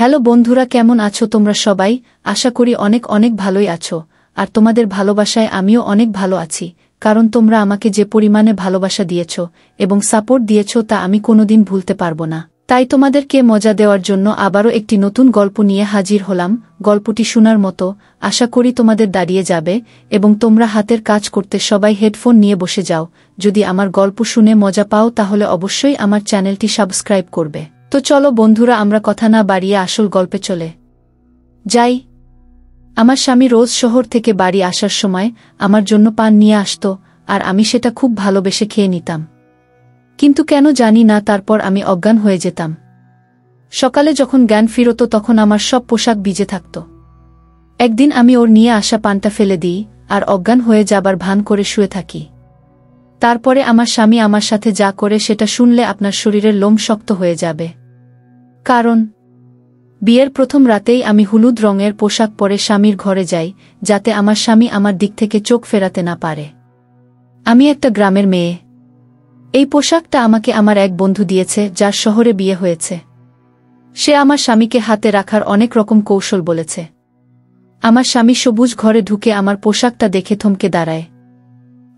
Hello বন্ধুরা, কেমন আছো তোমরা সবাই? আশা করি অনেক অনেক ভালোই আছো। আর তোমাদের ভালোবাসায় আমিও অনেক ভালো আছি, কারণ তোমরা আমাকে যে পরিমাণে ভালোবাসা দিয়েছ এবং সাপোর্ট দিয়েছ তা আমি কোনোদিন ভুলতে পারবো না। তাই তোমাদেরকে মজা দেওয়ার জন্য আবারও একটি নতুন গল্প নিয়ে হাজির হলাম। গল্পটি শোনার মতো, আশা করি তোমাদের দাঁড়িয়ে যাবে এবং তোমরা হাতের কাজ করতে সবাই হেডফোন নিয়ে বসে যাও। যদি আমার গল্প শুনে মজা পাও তাহলে অবশ্যই আমার চ্যানেলটি সাবস্ক্রাইব করবে। তো চলো বন্ধুরা, আমরা কথা না বাড়িয়ে আসল গল্পে চলে যাই। আমার স্বামী রোজ শহর থেকে বাড়ি আসার সময় আমার জন্য পান নিয়ে আসত, আর আমি সেটা খুব ভালোবেসে খেয়ে নিতাম। কিন্তু কেন জানি না, তারপর আমি অজ্ঞান হয়ে যেতাম। সকালে যখন জ্ঞান ফিরত তখন আমার সব পোশাক ভিজে থাকত। একদিন আমি ওর নিয়ে আসা পানটা ফেলে দিই আর অজ্ঞান হয়ে যাবার ভান করে শুয়ে থাকি। তারপরে আমার স্বামী আমার সাথে যা করে সেটা শুনলে আপনার শরীরের লোম শক্ত হয়ে যাবে। কারণ বিয়ের প্রথম রাতেই আমি হলুদ রঙের পোশাক পরে স্বামীর ঘরে যাই, যাতে আমার স্বামী আমার দিক থেকে চোখ ফেরাতে না পারে। আমি একটা গ্রামের মেয়ে। এই পোশাকটা আমাকে আমার এক বন্ধু দিয়েছে, যার শহরে বিয়ে হয়েছে। সে আমার স্বামীকে হাতে রাখার অনেক রকম কৌশল বলেছে। আমার স্বামী সবুজ ঘরে ঢুকে আমার পোশাকটা দেখে থমকে দাঁড়ায়।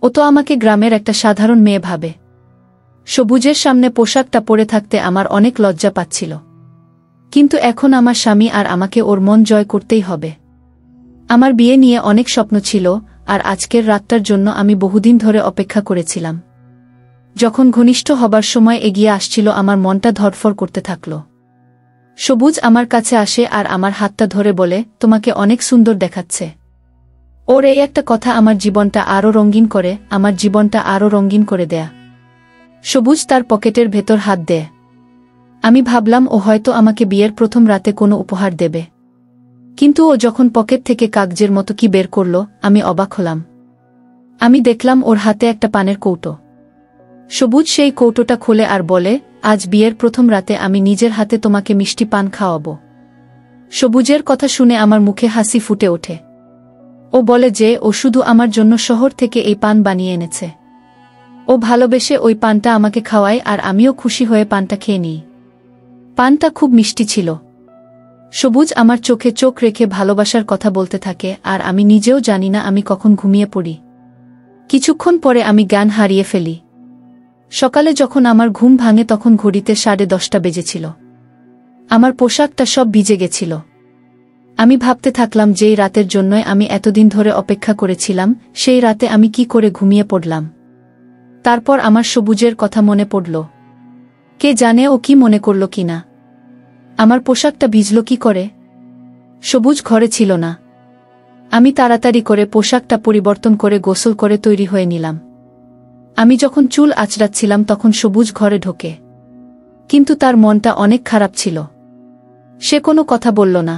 ও তো আমাকে গ্রামের একটা সাধারণ মেয়ে ভাবে। সবুজের সামনে পোশাকটা পরে থাকতে আমার অনেক লজ্জা পাচ্ছিল। কিন্তু এখন আমার স্বামী আর আমাকে ওর মন জয় করতেই হবে। আমার বিয়ে নিয়ে অনেক স্বপ্ন ছিল, আর আজকের রাতটার জন্য আমি বহুদিন ধরে অপেক্ষা করেছিলাম। যখন ঘনিষ্ঠ হবার সময় এগিয়ে আসছিল, আমার মনটা ধড়ফড় করতে থাকল। সবুজ আমার কাছে আসে আর আমার হাতটা ধরে বলে, তোমাকে অনেক সুন্দর দেখাচ্ছে। ওর এই একটা কথা আমার জীবনটা আরও রঙিন করে, আমার জীবনটা আরও রঙিন করে দেয়া। সবুজ তার পকেটের ভেতর হাত দেয়। আমি ভাবলাম ও হয়তো আমাকে বিয়ের প্রথম রাতে কোনো উপহার দেবে। কিন্তু ও যখন পকেট থেকে কাগজের মতো কি বের করল, আমি অবাক হলাম। আমি দেখলাম ওর হাতে একটা পানের কৌটো। সবুজ সেই কৌটোটা খোলে আর বলে, আজ বিয়ের প্রথম রাতে আমি নিজের হাতে তোমাকে মিষ্টি পান খাওয়াবো। সবুজের কথা শুনে আমার মুখে হাসি ফুটে ওঠে। ও বলে যে ও শুধু আমার জন্য শহর থেকে এই পান বানিয়ে এনেছে। ও ভালোবেসে ওই পানটা আমাকে খাওয়ায় আর আমিও খুশি হয়ে পানটা খেয়ে নিই। পানটা খুব মিষ্টি ছিল। সবুজ আমার চোখে চোখ রেখে ভালোবাসার কথা বলতে থাকে, আর আমি নিজেও জানি না আমি কখন ঘুমিয়ে পড়ি। কিছুক্ষণ পরে আমি জ্ঞান হারিয়ে ফেলি। সকালে যখন আমার ঘুম ভাঙে তখন ঘড়িতে 10:30 বেজেছিল। আমার পোশাকটা সব ভিজে গেছিল। আমি ভাবতে থাকলাম যেই রাতের জন্যই আমি এতদিন ধরে অপেক্ষা করেছিলাম, সেই রাতে আমি কি করে ঘুমিয়ে পড়লাম। তারপর আমার সবুজের কথা মনে পড়ল। কে জানে ও কি মনে করল কিনা। আমার পোশাকটা ভিজল কি করে? সবুজ ঘরে ছিল না। আমি তাড়াতাড়ি করে পোশাকটা পরিবর্তন করে গোসল করে তৈরি হয়ে নিলাম। আমি যখন চুল আঁচড়াচ্ছিলাম তখন সবুজ ঘরে ঢোকে। কিন্তু তার মনটা অনেক খারাপ ছিল। সে কোনো কথা বলল না।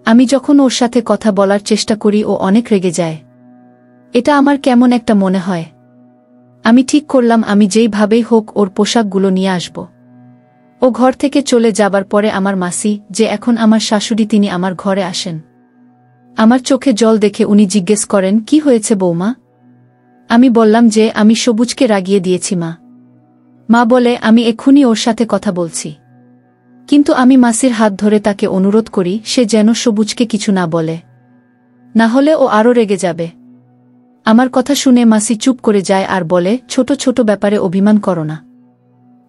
আমি যখন ওর সাথে কথা বলার চেষ্টা করি ও অনেক রেগে যায়। এটা আমার কেমন একটা মনে হয়। আমি ঠিক করলাম আমি যেইভাবেই হোক ওর পোশাকগুলো নিয়ে আসব। ও ঘর থেকে চলে যাবার পরে আমার মাসি, যে এখন আমার শাশুড়ি, তিনি আমার ঘরে আসেন। আমার চোখে জল দেখে উনি জিজ্ঞেস করেন, কি হয়েছে বৌমা? আমি বললাম যে আমি সবুজকে রাগিয়ে দিয়েছি মা। মা বলে, আমি এক্ষুনি ওর সাথে কথা বলছি। কিন্তু আমি মাসির হাত ধরে তাকে অনুরোধ করি সে যেন সবুজকে কিছু না বলে, না হলে ও আরও রেগে যাবে। আমার কথা শুনে মাসি চুপ করে যায় আর বলে, ছোট ছোট ব্যাপারে অভিমান করো না।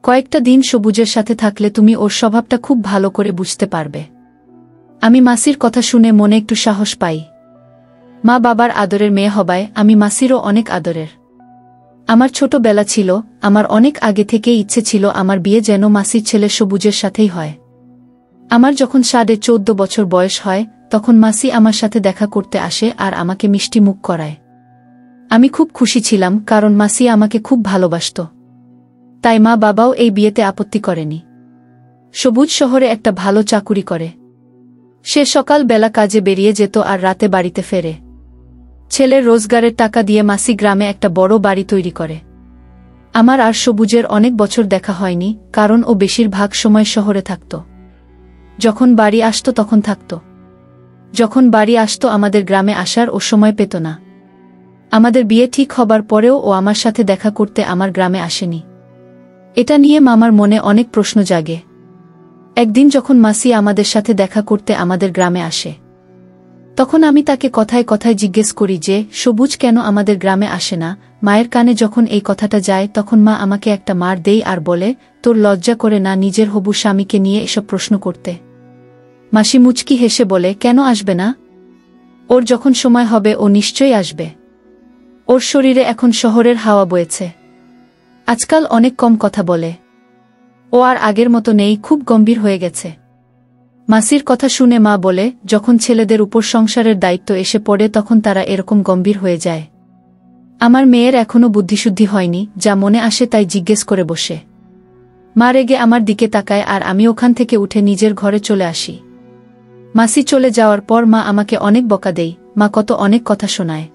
কয়েকটা দিন সবুজের সাথে থাকলে তুমি ওর স্বভাবটা খুব ভালো করে বুঝতে পারবে। আমি মাসির কথা শুনে মনে একটু সাহস পাই। মা বাবার আদরের মেয়ে হবায় আমি মাসিরও অনেক আদরের। আমার ছোটবেলা ছিল, আমার অনেক আগে থেকেই ইচ্ছে ছিল আমার বিয়ে যেন মাসির ছেলে সবুজের সাথেই হয়। আমার যখন 14.5 বছর বয়স হয় তখন মাসি আমার সাথে দেখা করতে আসে আর আমাকে মিষ্টি মুখ করায়। আমি খুব খুশি ছিলাম, কারণ মাসি আমাকে খুব ভালোবাসত। তাই মা বাবাও এই বিয়েতে আপত্তি করেনি। সবুজ শহরে একটা ভালো চাকুরি করে। সে সকাল বেলা কাজে বেরিয়ে যেত আর রাতে বাড়িতে ফেরে। ছেলের রোজগারের টাকা দিয়ে মাসি গ্রামে একটা বড় বাড়ি তৈরি করে। আমার আর সবুজের অনেক বছর দেখা হয়নি, কারণ ও বেশিরভাগ সময় শহরে থাকত। যখন বাড়ি আসত তখন থাকত। যখন বাড়ি আসত আমাদের গ্রামে আসার ও সময় পেত না। আমাদের বিয়ে ঠিক হবার পরেও ও আমার সাথে দেখা করতে আমার গ্রামে আসেনি। এটা নিয়ে মামার মনে অনেক প্রশ্ন জাগে। একদিন যখন মাসি আমাদের সাথে দেখা করতে আমাদের গ্রামে আসে, তখন আমি তাকে কথায় কথায় জিজ্ঞেস করি যে সবুজ কেন আমাদের গ্রামে আসে না। মায়ের কানে যখন এই কথাটা যায় তখন মা আমাকে একটা মার দেই আর বলে, তোর লজ্জা করে না নিজের হবু স্বামীকে নিয়ে এসব প্রশ্ন করতে? মাসি মুচকি হেসে বলে, কেন আসবে না? ওর যখন সময় হবে ও নিশ্চয়ই আসবে। ওর শরীরে এখন শহরের হাওয়া বয়েছে। আজকাল অনেক কম কথা বলে। ও আর আগের মতো নেই, খুব গম্ভীর হয়ে গেছে। মাসির কথা শুনে মা বলে, যখন ছেলেদের উপর সংসারের দায়িত্ব এসে পড়ে তখন তারা এরকম গম্ভীর হয়ে যায়। আমার মেয়ের এখনো বুদ্ধিশুদ্ধি হয়নি, যা মনে আসে তাই জিজ্ঞেস করে বসে। মা রেগে আমার দিকে তাকায় আর আমি ওখান থেকে উঠে নিজের ঘরে চলে আসি। মাসি চলে যাওয়ার পর মা আমাকে অনেক বকা দেয়, মা কত অনেক কথা শোনায়।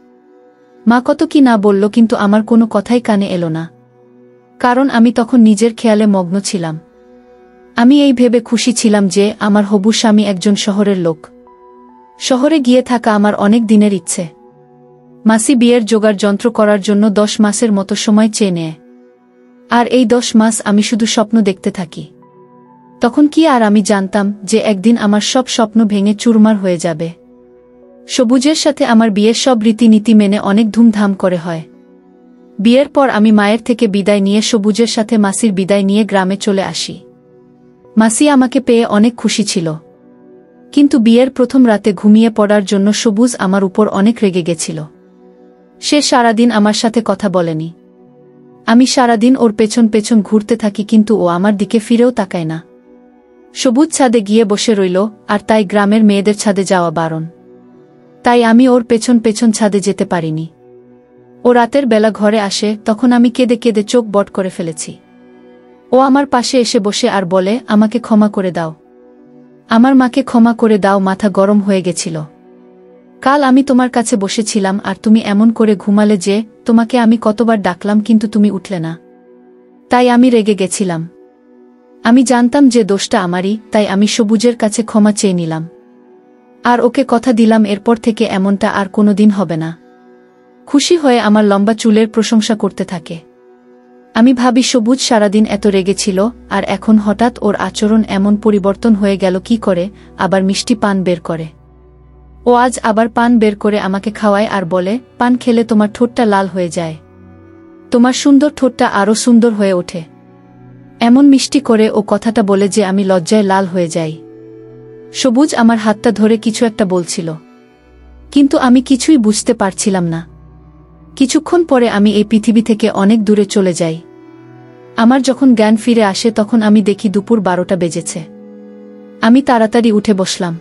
মা কত কি না বলল, কিন্তু আমার কোনো কথাই কানে এলো না, কারণ আমি তখন নিজের খেয়ালে মগ্ন ছিলাম। আমি এই ভেবে খুশি ছিলাম যে আমার হবু স্বামী একজন শহরের লোক। শহরে গিয়ে থাকা আমার অনেক দিনের ইচ্ছে। মাসি বিয়ের জোগাড় যন্ত্র করার জন্য 10 মাসের মতো সময় চেয়ে নেয়। আর এই 10 মাস আমি শুধু স্বপ্ন দেখতে থাকি। তখন কি আর আমি জানতাম যে একদিন আমার সব স্বপ্ন ভেঙে চুরমার হয়ে যাবে। সবুজের সাথে আমার বিয়ের সব রীতিনীতি মেনে অনেক ধুমধাম করে হয়। বিয়ের পর আমি মায়ের থেকে বিদায় নিয়ে সবুজের সাথে মাসির বিদায় নিয়ে গ্রামে চলে আসি। মাসি আমাকে পেয়ে অনেক খুশি ছিল, কিন্তু বিয়ের প্রথম রাতে ঘুমিয়ে পড়ার জন্য সবুজ আমার উপর অনেক রেগে গেছিল। সে সারাদিন আমার সাথে কথা বলেনি। আমি সারাদিন ওর পেছন পেছন ঘুরতে থাকি, কিন্তু ও আমার দিকে ফিরেও তাকায় না। সবুজ ছাদে গিয়ে বসে রইল, আর তাই গ্রামের মেয়েদের ছাদে যাওয়া বারণ। তাই আমি ওর পেছন পেছন ছাদে যেতে পারিনি। ও রাতের বেলা ঘরে আসে, তখন আমি কেঁদে কেঁদে চোখ বট করে ফেলেছি। ও আমার পাশে এসে বসে আর বলে, আমাকে ক্ষমা করে দাও, আমার মাকে ক্ষমা করে দাও। মাথা গরম হয়ে গেছিল। কাল আমি তোমার কাছে বসেছিলাম আর তুমি এমন করে ঘুমালে যে তোমাকে আমি কতবার ডাকলাম কিন্তু তুমি উঠলে না, তাই আমি রেগে গেছিলাম। আমি জানতাম যে দোষটা আমারই, তাই আমি সবুজের কাছে ক্ষমা চেয়ে নিলাম। আর ওকে কথা দিলাম এরপর থেকে এমনটা আর কোনোদিন হবে না। খুশি হয়ে আমার লম্বা চুলের প্রশংসা করতে থাকে। আমি ভাবি সবুজ সারাদিন এত রেগেছিল, আর এখন হঠাৎ ওর আচরণ এমন পরিবর্তন হয়ে গেল কি করে। আবার মিষ্টি পান বের করে। ও আজ আবার পান বের করে আমাকে খাওয়ায় আর বলে, পান খেলে তোমার ঠোঁটটা লাল হয়ে যায়, তোমার সুন্দর ঠোঁটটা আরও সুন্দর হয়ে ওঠে। এমন মিষ্টি করে ও কথাটা বলে যে আমি লজ্জায় লাল হয়ে যাই। সবুজ আমার হাতটা ধরে কিছু একটা বলছিল, কিন্তু আমি কিছুই বুঝতে পারছিলাম না। কিছুক্ষণ পরে আমি এই পৃথিবী থেকে অনেক দূরে চলে যাই। আমার যখন জ্ঞান ফিরে আসে তখন আমি দেখি দুপুর 12টা বেজেছে। আমি তাড়াতাড়ি উঠে বসলাম।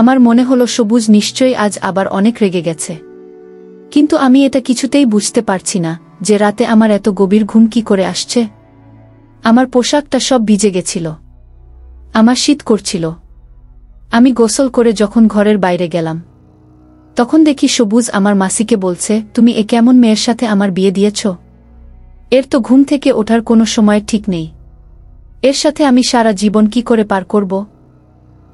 আমার মনে হলো সবুজ নিশ্চয়ই আজ আবার অনেক রেগে গেছে, কিন্তু আমি এটা কিছুতেই বুঝতে পারছি না যে রাতে আমার এত গভীর ঘুম কি করে আসছে। আমার পোশাকটা সব ভিজে গেছিল, আমার শীত করছিল। আমি গোসল করে যখন ঘরের বাইরে গেলাম তখন দেখি সবুজ আমার মাসিকে বলছে, তুমি এ কেমন মেয়ের সাথে আমার বিয়ে দিয়েছ? এর তো ঘুম থেকে ওঠার কোনো সময় ঠিক নেই। এর সাথে আমি সারা জীবন কি করে পার করব?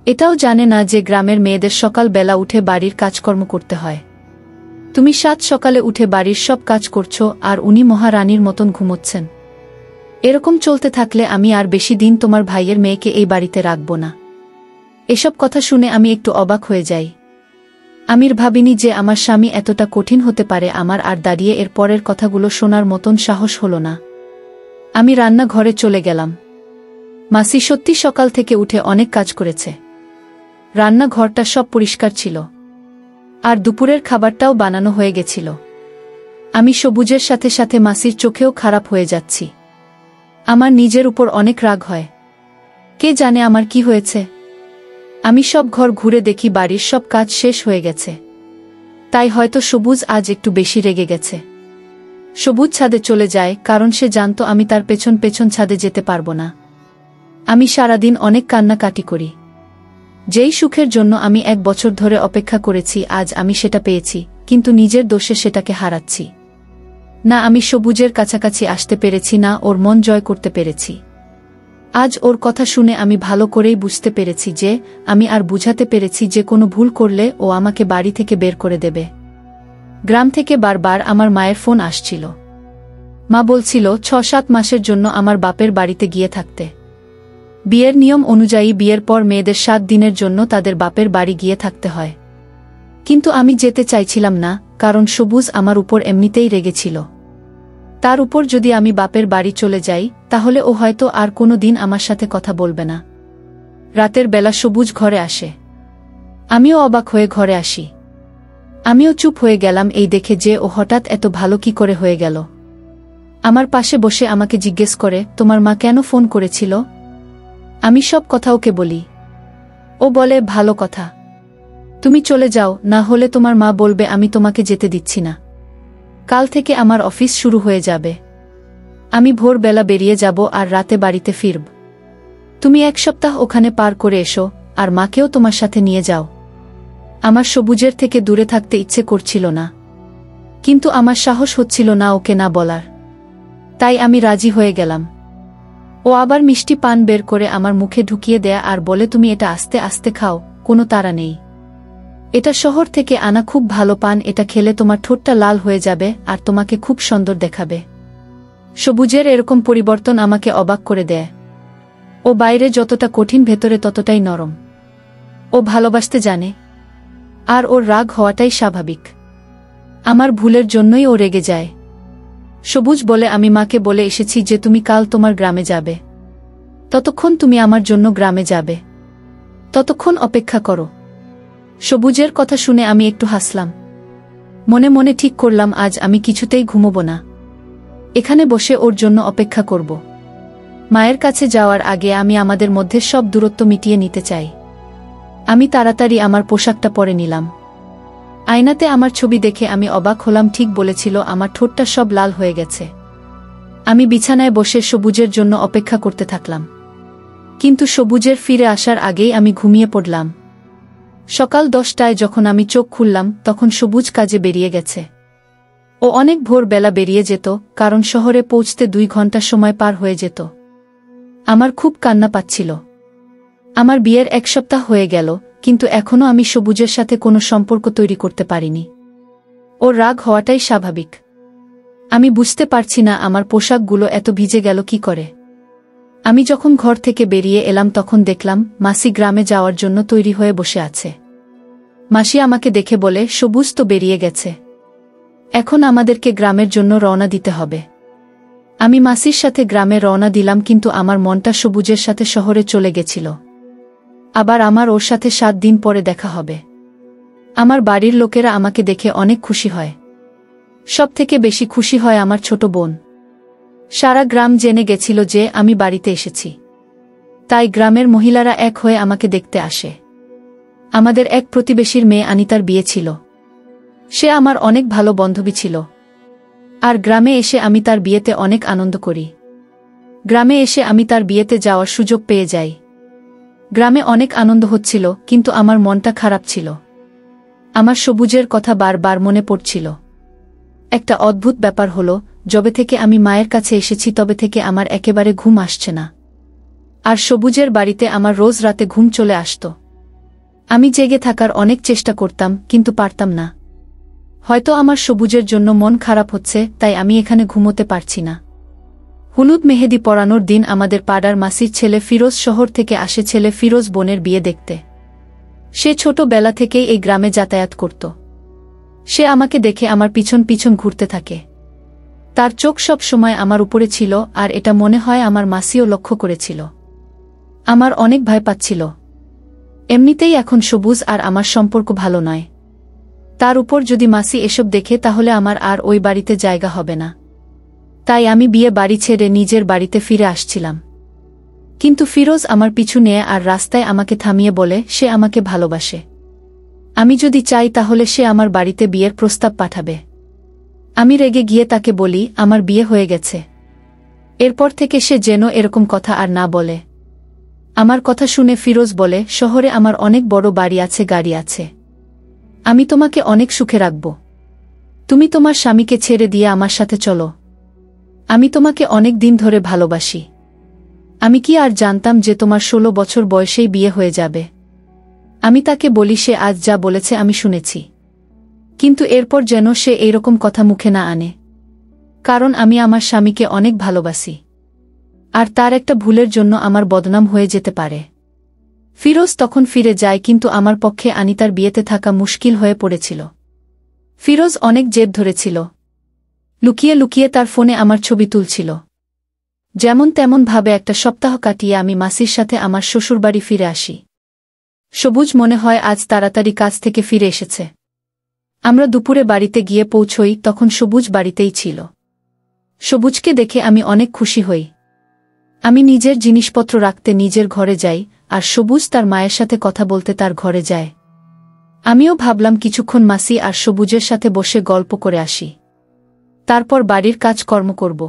এটাও জানে না যে গ্রামের মেয়েদের সকাল বেলা উঠে বাড়ির কাজকর্ম করতে হয়। তুমি 7 সকালে উঠে বাড়ির সব কাজ করছো আর উনি মহারানীর মতন ঘুমোচ্ছেন। এরকম চলতে থাকলে আমি আর বেশি দিন তোমার ভাইয়ের মেয়েকে এই বাড়িতে রাখব না। এসব কথা শুনে আমি একটু অবাক হয়ে যাই। আমির ভাবিনি যে আমার স্বামী এতটা কঠিন হতে পারে। আমার আর দাঁড়িয়ে এর পরের কথাগুলো শোনার মতন সাহস হলো না। আমি রান্নাঘরে চলে গেলাম। মাসি সত্যি সকাল থেকে উঠে অনেক কাজ করেছে। রান্নাঘরটা সব পরিষ্কার ছিল, আর দুপুরের খাবারটাও বানানো হয়ে গেছিল। আমি সবুজের সাথে সাথে মাসির চোখেও খারাপ হয়ে যাচ্ছি। আমার নিজের উপর অনেক রাগ হয়। কে জানে আমার কি হয়েছে। আমি সব ঘর ঘুরে দেখি বাড়ির সব কাজ শেষ হয়ে গেছে। তাই হয়তো সবুজ আজ একটু বেশি রেগে গেছে। সবুজ ছাদে চলে যায়, কারণ সে জানত আমি তার পেছন পেছন ছাদে যেতে পারবো না। আমি সারাদিন অনেক কান্নাকাটি করি। যেই সুখের জন্য আমি 1 বছর ধরে অপেক্ষা করেছি আজ আমি সেটা পেয়েছি, কিন্তু নিজের দোষে সেটাকে হারাচ্ছি। না আমি সবুজের কাছাকাছি আসতে পেরেছি, না ওর মন জয় করতে পেরেছি। আজ ওর কথা শুনে আমি ভালো করেই বুঝতে পেরেছি যে আমি আর বুঝাতে পেরেছি যে কোনো ভুল করলে ও আমাকে বাড়ি থেকে বের করে দেবে। গ্রাম থেকে বারবার আমার মায়ের ফোন আসছিল। মা বলছিল 6-7 মাসের জন্য আমার বাপের বাড়িতে গিয়ে থাকতে। বিয়ের নিয়ম অনুযায়ী বিয়ের পর মেয়েদের 7 দিনের জন্য তাদের বাপের বাড়ি গিয়ে থাকতে হয়। কিন্তু আমি যেতে চাইছিলাম না, কারণ সবুজ আমার উপর এমনিতেই রেগেছিল। তার উপর যদি আমি বাপের বাড়ি চলে যাই, তাহলে ও হয়তো আর কোনো দিন আমার সাথে কথা বলবে না। রাতের বেলা সবুজ ঘরে আসে। আমিও অবাক হয়ে ঘরে আসি। আমিও চুপ হয়ে গেলাম এই দেখে যে ও হঠাৎ এত ভালো কি করে হয়ে গেল। আমার পাশে বসে আমাকে জিজ্ঞেস করে, তোমার মা কেন ফোন করেছিল? আমি সব কথা ওকে বলি। ও বলে, ভালো কথা, তুমি চলে যাও, না হলে তোমার মা বলবে আমি তোমাকে যেতে দিচ্ছি না। কাল থেকে আমার অফিস শুরু হয়ে যাবে। আমি ভোরবেলা বেরিয়ে যাব আর রাতে বাড়িতে ফিরব। তুমি 1 সপ্তাহ ওখানে পার করে এসো, আর মাকেও তোমার সাথে নিয়ে যাও। আমার সবুজের থেকে দূরে থাকতে ইচ্ছে করছিল না, কিন্তু আমার সাহস হচ্ছিল না ওকে না বলার। তাই আমি রাজি হয়ে গেলাম। ও আবার মিষ্টি পান বের করে আমার মুখে ঢুকিয়ে দেয়া আর বলে, তুমি এটা আস্তে আস্তে খাও, কোনো তাড়া নেই। এটা শহর থেকে আনা খুব ভালো পান, এটা খেলে তোমার ঠোঁটটা লাল হয়ে যাবে আর তোমাকে খুব সুন্দর দেখাবে। সবুজের এরকম পরিবর্তন আমাকে অবাক করে দেয়। ও বাইরে যতটা কঠিন, ভেতরে ততটাই নরম। ও ভালোবাসতে জানে, আর ওর রাগ হওয়াটাই স্বাভাবিক। আমার ভুলের জন্যই ও রেগে যায়। সবুজ বলে, আমি মাকে বলে এসেছি যে তুমি কাল তোমার গ্রামে যাবে। ততক্ষণ তুমি আমার জন্য গ্রামে যাবে, ততক্ষণ অপেক্ষা করো। সবুজের কথা শুনে আমি একটু হাসলাম। মনে মনে ঠিক করলাম আজ আমি কিছুতেই ঘুমোব না, এখানে বসে ওর জন্য অপেক্ষা করব। মায়ের কাছে যাওয়ার আগে আমি আমাদের মধ্যে সব দূরত্ব মিটিয়ে নিতে চাই। আমি তাড়াতাড়ি আমার পোশাকটা পরে নিলাম। আয়নাতে আমার ছবি দেখে আমি অবাক হলাম, ঠিক বলেছিল, আমার ঠোঁটটা সব লাল হয়ে গেছে। আমি বিছানায় বসে সবুজের জন্য অপেক্ষা করতে থাকলাম, কিন্তু সবুজের ফিরে আসার আগেই আমি ঘুমিয়ে পড়লাম। সকাল 10টায় যখন আমি চোখ খুললাম, তখন সবুজ কাজে বেরিয়ে গেছে। ও অনেক ভোরবেলা বেরিয়ে যেত, কারণ শহরে পৌঁছতে 2 ঘন্টা সময় পার হয়ে যেত। আমার খুব কান্না পাচ্ছিল। আমার বিয়ের 1 সপ্তাহ হয়ে গেল, কিন্তু এখনো আমি সবুজের সাথে কোনো সম্পর্ক তৈরি করতে পারিনি। ওর রাগ হওয়াটাই স্বাভাবিক। আমি বুঝতে পারছি না আমার পোশাকগুলো এত ভিজে গেল কি করে। আমি যখন ঘর থেকে বেরিয়ে এলাম তখন দেখলাম মাসি গ্রামে যাওয়ার জন্য তৈরি হয়ে বসে আছে। মাসি আমাকে দেখে বলে, সবুজ তো বেরিয়ে গেছে, এখন আমাদেরকে গ্রামের জন্য রওনা দিতে হবে। আমি মাসির সাথে গ্রামে রওনা দিলাম, কিন্তু আমার মনটা সবুজের সাথে শহরে চলে গেছিল। আবার আমার ওর সাথে 7 দিন পরে দেখা হবে। আমার বাড়ির লোকেরা আমাকে দেখে অনেক খুশি হয়। সবথেকে বেশি খুশি হয় আমার ছোট বোন। সারা গ্রাম জেনে গেছিল যে আমি বাড়িতে এসেছি, তাই গ্রামের মহিলারা এক হয়ে আমাকে দেখতে আসে। আমাদের এক প্রতিবেশীর মেয়ে আনিতার বিয়ে ছিল। সে আমার অনেক ভালো বান্ধবী ছিল, আর গ্রামে এসে আমি তার বিয়েতে অনেক আনন্দ করি। গ্রামে এসে আমি তার বিয়েতে যাওয়ার সুযোগ পেয়ে যাই। গ্রামে অনেক আনন্দ হচ্ছিল, কিন্তু আমার মনটা খারাপ ছিল। আমার সবুজের কথা বারবার মনে পড়ছিল। একটা অদ্ভুত ব্যাপার হলো, যবে থেকে আমি মায়ের কাছে এসেছি তবে থেকে আমার একেবারে ঘুম আসছে না। আর সবুজের বাড়িতে আমার রোজ রাতে ঘুম চলে আসত। আমি জেগে থাকার অনেক চেষ্টা করতাম, কিন্তু পারতাম না। হয়তো আমার সবুজের জন্য মন খারাপ হচ্ছে, তাই আমি এখানে ঘুমোতে পারছি না। হলুদ মেহেদি পরানোর দিন আমাদের পাড়ার মাসির ছেলে ফিরোজ শহর থেকে আসে ছেলে ফিরোজ বোনের বিয়ে দেখতে। সে ছোটবেলা থেকেই এই গ্রামে যাতায়াত করত। সে আমাকে দেখে আমার পিছন পিছন ঘুরতে থাকে। তার চোখ সব সময় আমার উপরে ছিল, আর এটা মনে হয় আমার মাসিও লক্ষ্য করেছিল। আমার অনেক ভয় পাচ্ছিল। এমনিতেই এখন সবুজ আর আমার সম্পর্ক ভালো নয়, তার উপর যদি মাসি এসব দেখে তাহলে আমার আর ওই বাড়িতে জায়গা হবে না। তাই আমি বিয়ে বাড়ি ছেড়ে নিজের বাড়িতে ফিরে আসছিলাম। কিন্তু ফিরোজ আমার পিছু নিয়ে আর রাস্তায় আমাকে থামিয়ে বলে সে আমাকে ভালোবাসে। আমি যদি চাই তাহলে সে আমার বাড়িতে বিয়ের প্রস্তাব পাঠাবে। আমি রেগে গিয়ে তাকে বলি, আমার বিয়ে হয়ে গেছে। এরপর থেকে সে যেন এরকম কথা আর না বলে। আমার কথা শুনে ফিরোজ বলে, শহরে আমার অনেক বড় বাড়ি আছে, গাড়ি আছে, আমি তোমাকে অনেক সুখে রাখব। তুমি তোমার স্বামীকে ছেড়ে দিয়ে আমার সাথে চলো। আমি তোমাকে অনেক দিন ধরে ভালোবাসি। আমি কি আর জানতাম যে তোমার 16 বছর বয়সেই বিয়ে হয়ে যাবে। আমি তাকে বলি সে আজ যা বলেছে আমি শুনেছি, কিন্তু এরপর যেন সে এইরকম কথা মুখে না আনে, কারণ আমি আমার স্বামীকে অনেক ভালোবাসি। আর তার একটা ভুলের জন্য আমার বদনাম হয়ে যেতে পারে। ফিরোজ তখন ফিরে যায়, কিন্তু আমার পক্ষে আনিতার বিয়েতে থাকা মুশকিল হয়ে পড়েছিল। ফিরোজ অনেক জেদ ধরেছিল। লুকিয়ে লুকিয়ে তার ফোনে আমার ছবি তুলছিল। যেমন তেমন ভাবে একটা সপ্তাহ কাটিয়ে আমি মাসির সাথে আমার শ্বশুরবাড়ি ফিরে আসি। সবুজ মনে হয় আজ তাড়াতাড়ি কাজ থেকে ফিরে এসেছে। আমরা দুপুরে বাড়িতে গিয়ে পৌঁছই, তখন সবুজ বাড়িতেই ছিল। সবুজকে দেখে আমি অনেক খুশি হই। আমি নিজের জিনিসপত্র রাখতে নিজের ঘরে যাই, আর সবুজ তার মায়ের সাথে কথা বলতে তার ঘরে যায়। আমিও ভাবলাম কিছুক্ষণ মাসি আর সবুজের সাথে বসে গল্প করে আসি, তারপর বাড়ির কাজকর্ম করব।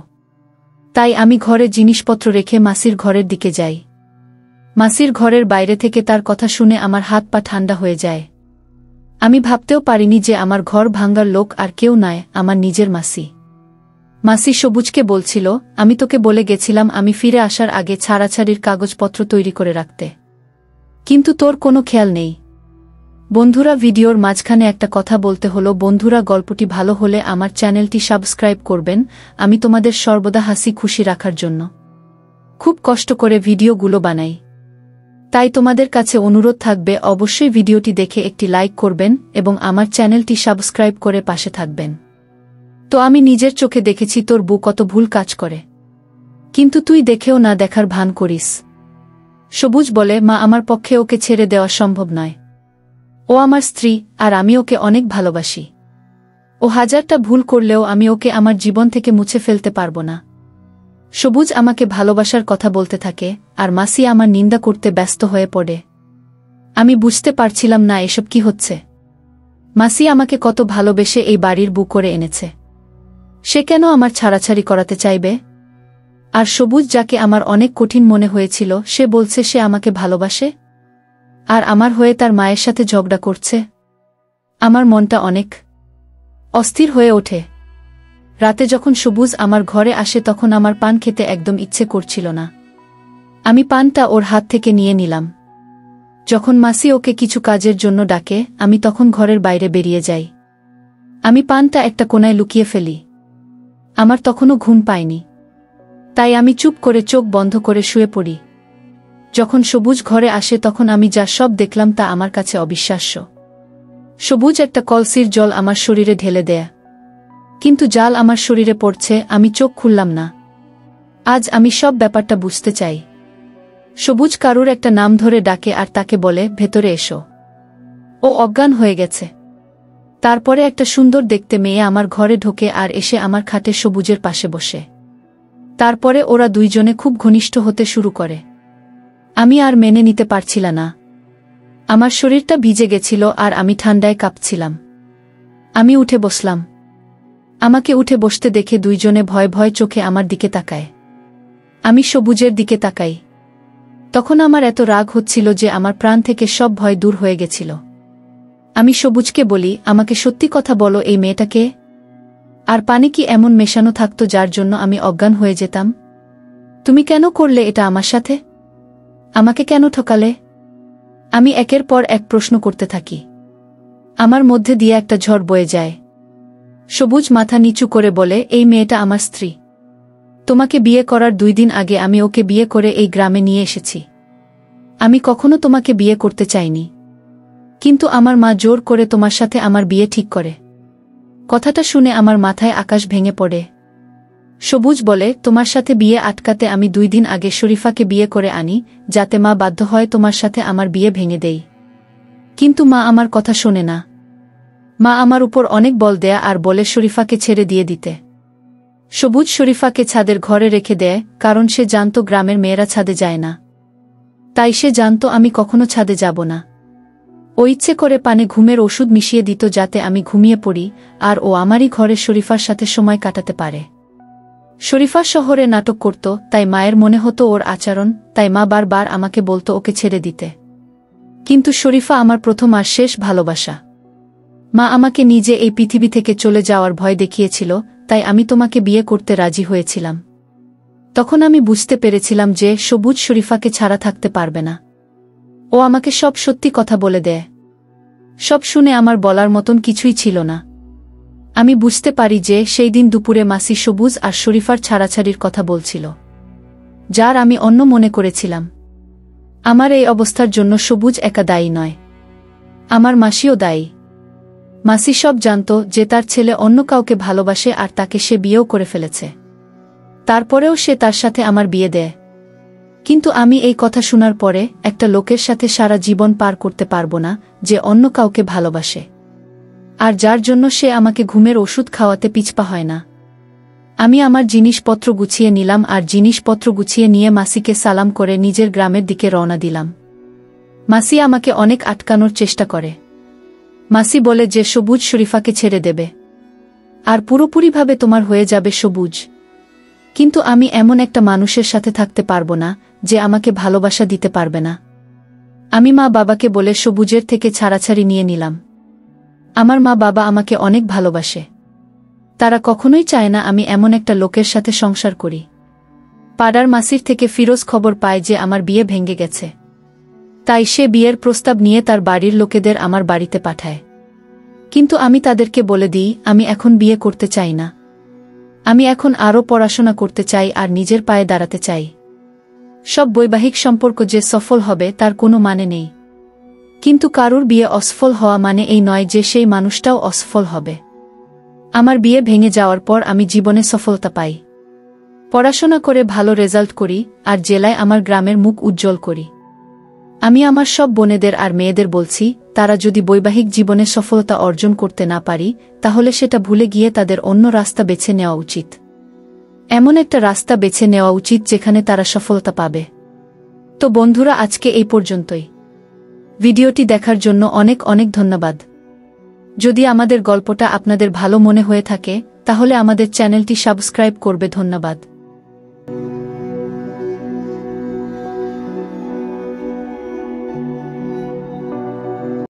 তাই আমি ঘরে জিনিসপত্র রেখে মাসির ঘরের দিকে যাই। মাসির ঘরের বাইরে থেকে তার কথা শুনে আমার হাত পা ঠান্ডা হয়ে যায়। আমি ভাবতেও পারিনি যে আমার ঘর ভাঙার লোক আর কেউ নয়, আমার নিজের মাসি। মাসি সবুজকে বলছিল, আমি তোকে বলে গেছিলাম আমি ফিরে আসার আগে ছাড়াছাড়ির কাগজপত্র তৈরি করে রাখতে, কিন্তু তোর কোনো খেয়াল নেই। বন্ধুরা, ভিডিওর মাঝখানে একটা কথা বলতে হলো। বন্ধুরা, গল্পটি ভালো হলে আমার চ্যানেলটি সাবস্ক্রাইব করবেন, আমি তোমাদের সর্বদা হাসি খুশি রাখার জন্য খুব কষ্ট করে ভিডিওগুলো বানাই। তাই তোমাদের কাছে অনুরোধ থাকবে অবশ্যই ভিডিওটি দেখে একটি লাইক করবেন এবং আমার চ্যানেলটি সাবস্ক্রাইব করে পাশে থাকবেন। তো আমি নিজের চোখে দেখেছি তোর বউ কত ভুল কাজ করে, কিন্তু তুই দেখেও না দেখার ভান করিস। সবুজ বলে, মা, আমার পক্ষে ওকে ছেড়ে দেওয়া সম্ভব নয়। ও আমার স্ত্রী, আর আমি ওকে অনেক ভালোবাসি। ও হাজারটা ভুল করলেও আমি ওকে আমার জীবন থেকে মুছে ফেলতে পারব না। সবুজ আমাকে ভালোবাসার কথা বলতে থাকে, আর মাসি আমার নিন্দা করতে ব্যস্ত হয়ে পড়ে। আমি বুঝতে পারছিলাম না এসব কি হচ্ছে। মাসি আমাকে কত ভালোবেসে এই বাড়ির বউ করে এনেছে, সে কেন আমার ছাড়াছাড়ি করাতে চাইবে? আর সবুজ, যাকে আমার অনেক কঠিন মনে হয়েছিল, সে বলছে সে আমাকে ভালোবাসে, আর আমার হয়ে তার মায়ের সাথে ঝগড়া করছে। আমার মনটা অনেক অস্থির হয়ে ওঠে। রাতে যখন সবুজ আমার ঘরে আসে তখন আমার পান খেতে একদম ইচ্ছে করছিল না। আমি পানটা ওর হাত থেকে নিয়ে নিলাম। যখন মাসি ওকে কিছু কাজের জন্য ডাকে, আমি তখন ঘরের বাইরে বেরিয়ে যাই। আমি পানটা একটা কোণায় লুকিয়ে ফেলি। আমার তখনও ঘুম পায়নি, তাই আমি চুপ করে চোখ বন্ধ করে শুয়ে পড়ি। যখন সবুজ ঘরে আসে তখন আমি যা সব দেখলাম তা আমার কাছে অবিশ্বাস্য। সবুজ একটা কলসির জল আমার শরীরে ঢেলে দেয়, কিন্তু জাল আমার শরীরে পড়ছে। আমি চোখ খুললাম না। আজ আমি সব ব্যাপারটা বুঝতে চাই। সবুজ কারুর একটা নাম ধরে ডাকে আর তাকে বলে, ভেতরে এসো। ও অজ্ঞান হয়ে গেছে। তারপরে একটা সুন্দর দেখতে মেয়ে আমার ঘরে ঢোকে আর এসে আমার খাটে সবুজের পাশে বসে। তারপরে ওরা দুইজনে খুব ঘনিষ্ঠ হতে শুরু করে। আমি আর মেনে নিতে পারছিলাম না। আমার শরীরটা ভিজে গেছিল আর আমি ঠান্ডায় কাঁপছিলাম। আমি উঠে বসলাম। আমাকে উঠে বসতে দেখে দুইজনে ভয় ভয় চোখে আমার দিকে তাকায়। আমি সবুজের দিকে তাকাই। তখন আমার এত রাগ হচ্ছিল যে আমার প্রাণ থেকে সব ভয় দূর হয়ে গেছিল। আমি সবুজকে বলি, আমাকে সত্যি কথা বলো, এই মেয়েটাকে আর পানি কি এমন মেশানো থাকতো যার জন্য আমি অজ্ঞান হয়ে যেতাম? তুমি কেন করলে এটা আমার সাথে? আমাকে কেন ঠকালে? আমি একের পর এক প্রশ্ন করতে থাকি। আমার মধ্যে দিয়ে একটা ঝড় বয়ে যায়। সবুজ মাথা নিচু করে বলে, এই মেয়েটা আমার স্ত্রী। তোমাকে বিয়ে করার 2 দিন আগে আমি ওকে বিয়ে করে এই গ্রামে নিয়ে এসেছি। আমি কখনো তোমাকে বিয়ে করতে চাইনি, কিন্তু আমার মা জোর করে তোমার সাথে আমার বিয়ে ঠিক করে। কথাটা শুনে আমার মাথায় আকাশ ভেঙে পড়ে। সবুজ বলে, তোমার সাথে বিয়ে আটকাতে আমি 2 দিন আগে শরীফাকে বিয়ে করে আনি, যাতে মা বাধ্য হয় তোমার সাথে আমার বিয়ে ভেঙে দেই। কিন্তু মা আমার কথা শোনে না। মা আমার উপর অনেক বল দেয়া আর বলে শরীফাকে ছেড়ে দিয়ে দিতে। সবুজ শরীফাকে ছাদের ঘরে রেখে দেয়, কারণ সে জানত গ্রামের মেয়েরা ছাদে যায় না। তাই সে জানত আমি কখনো ছাদে যাব না। ও ইচ্ছে করে পানে ঘুমের ওষুধ মিশিয়ে দিত যাতে আমি ঘুমিয়ে পড়ি, আর ও আমারই ঘরে শরীফার সাথে সময় কাটাতে পারে। শরীফা শহরে নাটক করত, তাই মায়ের মনে হতো ওর আচরণ, তাই মা বারবার আমাকে বলতো ওকে ছেড়ে দিতে। কিন্তু শরীফা আমার প্রথম আর শেষ ভালোবাসা। মা আমাকে নিজে এই পৃথিবী থেকে চলে যাওয়ার ভয় দেখিয়েছিল, তাই আমি তোমাকে বিয়ে করতে রাজি হয়েছিলাম। তখন আমি বুঝতে পেরেছিলাম যে সবুজ শরীফাকে ছাড়া থাকতে পারবে না। ও আমাকে সব সত্যি কথা বলে দেয়। সব শুনে আমার বলার মতন কিছুই ছিল না। আমি বুঝতে পারি যে সেই দিন দুপুরে মাসি সবুজ আর শরীফার ছাড়াছাড়ির কথা বলছিল। যার আমি অন্য মনে করেছিলাম। আমার এই অবস্থার জন্য সবুজ একা দায়ী নয়, আমার মাসিও দায়ী। মাসি সব জানত যে তার ছেলে অন্য কাউকে ভালোবাসে আর তাকে সে বিয়েও করে ফেলেছে। তারপরেও সে তার সাথে আমার বিয়ে দেয়। কিন্তু আমি এই কথা শোনার পরে একটা লোকের সাথে সারা জীবন পার করতে পারবো না যে অন্য কাউকে ভালোবাসে, আর যার জন্য সে আমাকে ঘুমের ওষুধ খাওয়াতে পিছপা হয় না। আমি আমার জিনিসপত্র গুছিয়ে নিলাম আর জিনিসপত্র গুছিয়ে নিয়ে মাসিকে সালাম করে নিজের গ্রামের দিকে রওনা দিলাম। মাসি আমাকে অনেক আটকানোর চেষ্টা করে। মাসি বলে যে সবুজ শরীফাকে ছেড়ে দেবে আর পুরোপুরিভাবে তোমার হয়ে যাবে সবুজ। কিন্তু আমি এমন একটা মানুষের সাথে থাকতে পারবো না যে আমাকে ভালোবাসা দিতে পারবে না। আমি মা বাবাকে বলে সবুজের থেকে ছাড়াছাড়ি নিয়ে নিলাম। আমার মা বাবা আমাকে অনেক ভালোবাসে, তারা কখনোই চায় না আমি এমন একটা লোকের সাথে সংসার করি। পাড়ার মাসির থেকে ফিরোজ খবর পায় যে আমার বিয়ে ভেঙে গেছে, তাই সে বিয়ের প্রস্তাব নিয়ে তার বাড়ির লোকেদের আমার বাড়িতে পাঠায়। কিন্তু আমি তাদেরকে বলে দিই আমি এখন বিয়ে করতে চাই না, আমি এখন আরও পড়াশোনা করতে চাই আর নিজের পায়ে দাঁড়াতে চাই। সব বৈবাহিক সম্পর্ক যে সফল হবে তার কোনো মানে নেই, কিন্তু কারুর বিয়ে অসফল হওয়া মানে এই নয় যে সেই মানুষটাও অসফল হবে। আমার বিয়ে ভেঙে যাওয়ার পর আমি জীবনে সফলতা পাই, পড়াশোনা করে ভালো রেজাল্ট করি আর জেলায় আমার গ্রামের মুখ উজ্জ্বল করি। আমি আমার সব বোনেদের আর মেয়েদের বলছি, তারা যদি বৈবাহিক জীবনে সফলতা অর্জন করতে না পারি তাহলে সেটা ভুলে গিয়ে তাদের অন্য রাস্তা বেছে নেওয়া উচিত। এমন একটা রাস্তা বেছে নেওয়া উচিত যেখানে তারা সফলতা পাবে। তো বন্ধুরা, আজকে এই পর্যন্তই। ভিডিওটি দেখার জন্য অনেক অনেক ধন্যবাদ। যদি আমাদের গল্পটা আপনাদের ভালো মনে হয়ে থাকে তাহলে আমাদের চ্যানেলটি সাবস্ক্রাইব করবে। ধন্যবাদ।